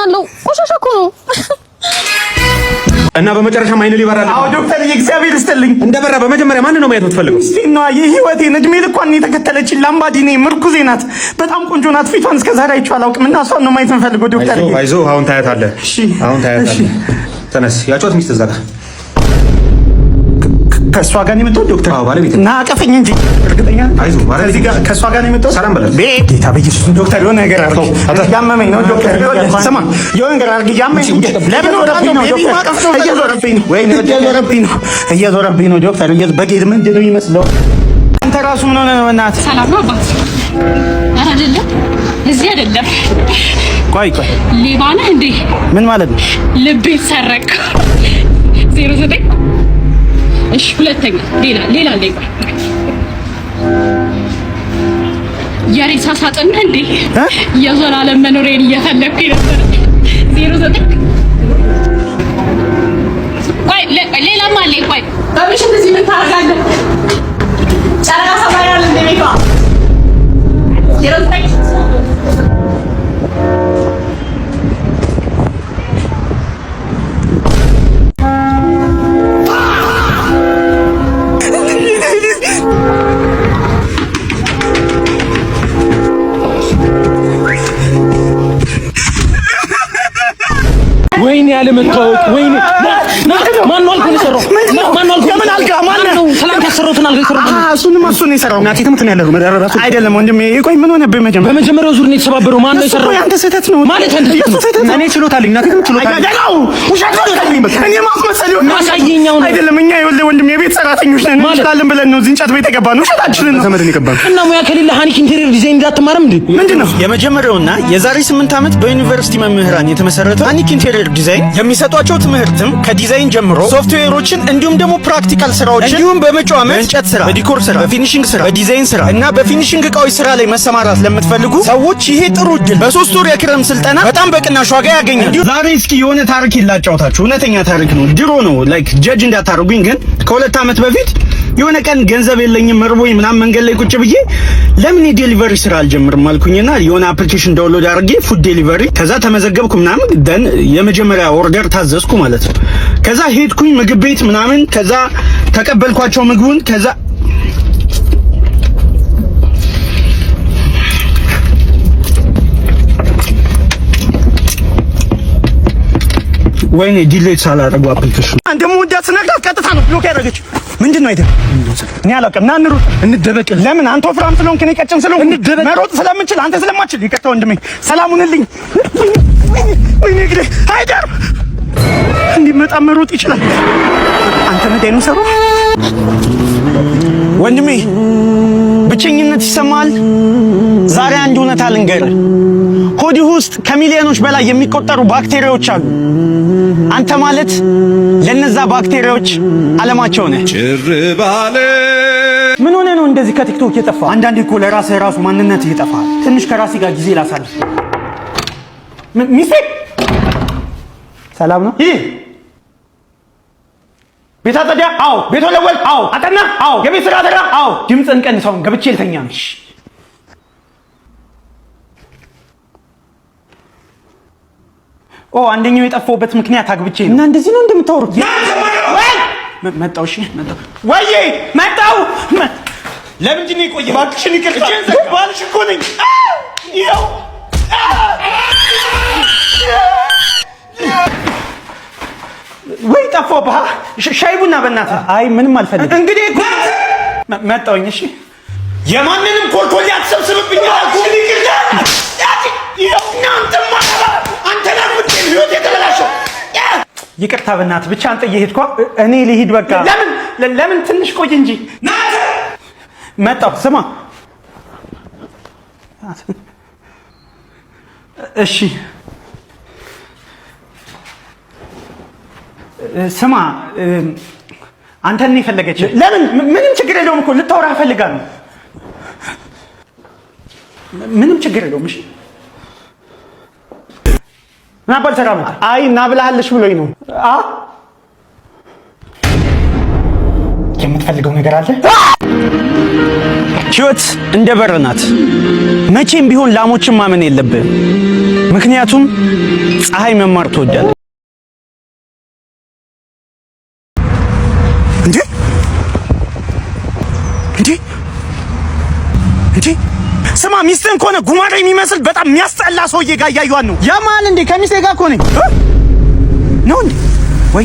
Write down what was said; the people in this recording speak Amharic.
አለው ቆሻሻ እኮ ነው እና በመጨረሻ ማይነ ሊበራል አዎ ዶክተር እግዚአብሔር ይስጥልኝ እንደበራ በመጀመሪያ ማን ነው ማየት የምትፈልገው እስቲና የህይወቴን እድሜ ልኳን የተከተለችኝ ላምባዲኔ ምርኩዜ ናት በጣም ቆንጆ ናት ፊቷን እስከዛሬ አይቼ አላውቅም እና እሷን ነው ማየት የምፈልገው ዶክተር አይዞህ አሁን ታያታለህ አሁን ታያታለህ ተነስ ያጮት ሚስት ዘጋ ከሷ ጋር ነው የመጣው ዶክተር አዎ ባለቤት እና አቀፈኝ እንጂ እርግጠኛ አይዞህ ባለቤት ጋር ከሷ ጋር ነው የመጣው ሰላም በለ ጌታ በኢየሱስ ዶክተር የሆነ ነገር አድርግ ያመመኝ ነው ዶክተር ስማ የሆነ ነገር አድርግ ያመመኝ ለምን ወረብኝ ነው ዶክተር እየዞረብኝ ነው ዶክተር በጌድ ምንድን ነው የሚመስለው አንተ ራሱ ምን ሆነ ነው እናት ሰላም ነው አባት አይደለም እዚህ አይደለም ቆይ ሌባ ነህ እንዴ ምን ማለት ነው ልቤ ሰረቅ 09 እሺ ሁለተኛ ሌላ ሌባ የሬሳ ሳጥን እንዴ የዘላለም መኖሬን እየፈለኩኝ ነበር 09 ቆይ ሌላም አለ ቆይ በብሽ እንደዚህ ምን ታደርጋለህ ጨረቃ ሰማይ አለ እንደ ቤቷ 09 ወይኔ ያለ መታወቅ ወይኔ ማን ነው አልኩኝ ሰራው ማን ነው አልኩኝ ምን አልጋ ማን ነው ሰላም ያሰሩትን አልጋ ይሰራው እሱን የሰራው እናቴ ትምት ነው ያለው መደረራቱ አይደለም ወንድሜ ቆይ ምን ሆነብህ በመጀመሪያው ዙር ነው የተሰባበረው ማን ነው የሰራው ያንተ ስህተት ነው ማለት እኔ ችሎታልኝ እናቴ ችሎታልኝ ውሸት ነው እኔ ማስመሰል ማሳየኛው ነው አይደለም እኛ ይኸውልህ ወንድሜ የቤት ሰራተኞች ነን እንችላለን ብለን ነው እዚህ እንጨት ቤት የገባነው ውሸታችንን ነው ዘመድን የገባነው እና ሙያ ከሌለ ሃኒክ ኢንቴሪየር ዲዛይን እንዳትማርም እንዴ ምንድነው የመጀመሪያውና የዛሬ 8 ዓመት በዩኒቨርሲቲ መምህራን የተመሰረተው ሃኒክ ኢንቴሪየር ዲዛይን የሚሰጧቸው ትምህርትም ከዲዛይን ጀምሮ ሶፍትዌሮችን እንዲሁም ደግሞ ፕራክቲካል ስራዎችን እንዲሁም በመጪው ዓመት በእንጨት ስራ በዲኮር ስራ በፊኒሺንግ ስራ በዲዛይን ስራ እና በፊኒሺንግ እቃዎች ስራ ላይ መሰማራት ለምትፈልጉ ሰዎች ይሄ ጥሩ እድል በ3 ወር የክረም ስልጠና በጣም በቅናሽ ዋጋ ያገኛሉ ዛሬ እስኪ የሆነ ታሪክ ይላጫውታችሁ እውነተኛ ታሪክ ነው ድሮ ነው ላይክ ጀጅ እንዳታረጉኝ ግን ከ2 ዓመት በፊት የሆነ ቀን ገንዘብ የለኝም መርቦኝ ምናምን መንገድ ላይ ቁጭ ብዬ ለምን የዴሊቨሪ ስራ አልጀምርም አልኩኝና የሆነ አፕሊኬሽን ዳውንሎድ አድርጌ ፉድ ዴሊቨሪ ከዛ ተመዘገብኩ ምናምን ደን የመጀመሪያ ኦርደር ታዘዝኩ ማለት ነው ከዛ ሄድኩኝ ምግብ ቤት ምናምን ከዛ ተቀበልኳቸው ምግቡን ከዛ ወይኔ ዲሌት ሳላደርገው አፕሊኬሽን እንደሞ እንዳስነካት ቀጥታ ነው ብሎክ ያደረገች ምንድነው አይደል እኔ አላውቅም ና እንሩጥ እንደበቅ ለምን አንተ ወፍራም ስለሆንክ እኔ ቀጭን ስለሆንክ እንደበቅ መሮጥ ስለምንችል አንተ ስለማትችል ይቀጥታ ወንድሜ ሰላሙንልኝ ወይኔ ግዴ አይደር እንዲመጣ መሮጥ ይችላል አንተ ነዳይኑ ሰሩ ወንድሜ ብቸኝነት ይሰማል ዛሬ አንድ እውነት ልንገርህ ሆድህ ውስጥ ከሚሊዮኖች በላይ የሚቆጠሩ ባክቴሪያዎች አሉ አንተ ማለት ለነዛ ባክቴሪያዎች ዓለማቸው ነህ ጭር ባለ ምን ሆነ ነው እንደዚህ ከቲክቶክ የጠፋ አንዳንዴ እኮ ለራስህ ራሱ ማንነት ይጠፋል ትንሽ ከራስህ ጋር ጊዜ ላሳልፍ ሚስቴ ሰላም ነው ይሄ ቤት አጸዳ አዎ ቤት ወለወል አዎ አጠና አዎ የቤት ስራ አደራ አዎ ድምፅን ቀንሰውን ገብቼ ልተኛ ነሽ አንደኛው የጠፋውበት ምክንያት አግብቼ ነው እና እንደዚህ ነው እንደምታወሩት መጣው እሺ መጣው ወይዬ መጣው ለምንድን ነው የቆየው እባክሽን ይቅርታ ባልሽ እኮ ነኝ ይኸው ወይ ጠፋብህ ሻይ ቡና በእናትህ አይ ምንም አልፈልግም እንግዲህ መጣውኝ እሺ የማንንም ኮልኮል ያትሰብስብብኝ እባክሽን ይቅርታ ይኸው እናንተማ አንተ ለምን ህይወት የተበላሸው ይቅርታ በእናትህ ብቻ አንተ እየሄድኳ እኔ ልሂድ በቃ ለምን ትንሽ ቆይ እንጂ መጣሁ ስማ እሺ ስማ አንተን ነው የፈለገች ለምን ምንም ችግር የለውም እኮ ልታወራ ፈልጋ ነው ምንም ችግር የለውም እሺ ናባል ሰራም አይ ናብላልሽ ብሎኝ ነው የምትፈልገው ነገር አለ ህይወት እንደ በር ናት መቼም ቢሆን ላሞችን ማመን የለብህም ምክንያቱም ፀሐይ መማር ትወዳለህ እንዴ? እንዴ እንዴ ስማ፣ ሚስትህን ከሆነ ጉማሬ የሚመስል በጣም የሚያስጠላ ሰውዬ ጋር እያዩዋን ነው። ያማል እንዴ? ከሚስቴ ጋር እኮ ነኝ ነው እንዴ? ወይ